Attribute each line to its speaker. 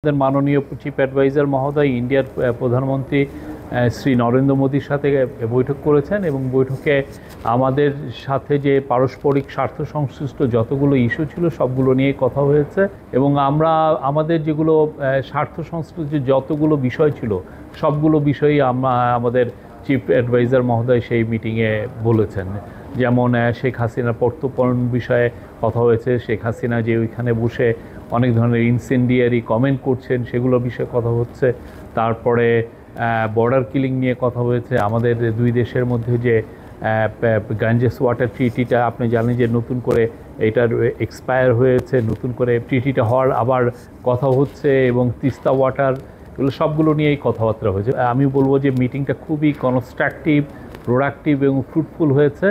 Speaker 1: মাননীয় chief adviser মহোদয় ইন্ডিয়ার প্রধানমন্ত্রী শ্রী নরেন্দ্র মোদীর সাথে বৈঠক করেছেন এবং বৈঠকে আমাদের সাথে যে পারস্পরিক স্বার্থ সংশ্লিষ্ট যতগুলো ইস্যু ছিল সবগুলো নিয়ে কথা হয়েছে এবং আমরা আমাদের যেগুলো স্বার্থ সংশ্লিষ্ট যতগুলো বিষয় ছিল সবগুলো বিষয়ই আমাদের চিফ অ্যাডভাইজার মহোদয় সেই মিটিংয়ে বলেছেন। যেমন শেখ হাসিনার প্রত্যর্পণ বিষয়ে কথা হয়েছে, শেখ হাসিনা যে ওইখানে বসে অনেক ধরনের ইনসেন্ডিয়ারি কমেন্ট করছেন সেগুলোর বিষয়ে কথা হচ্ছে। তারপরে বর্ডার কিলিং নিয়ে কথা হয়েছে। আমাদের দুই দেশের মধ্যে যে গাঞ্জেস ওয়াটার ট্রিটিটা আপনি জানেন যে নতুন করে এটার এক্সপায়ার হয়েছে, নতুন করে ট্রিটিটা হওয়ার আবার কথা হচ্ছে এবং তিস্তা ওয়াটার এগুলো সবগুলো নিয়েই কথাবার্তা হয়েছে। আমি বলবো যে মিটিংটা খুবই কনস্ট্রাকটিভ, প্রোডাক্টিভ এবং ফ্রুটফুল হয়েছে।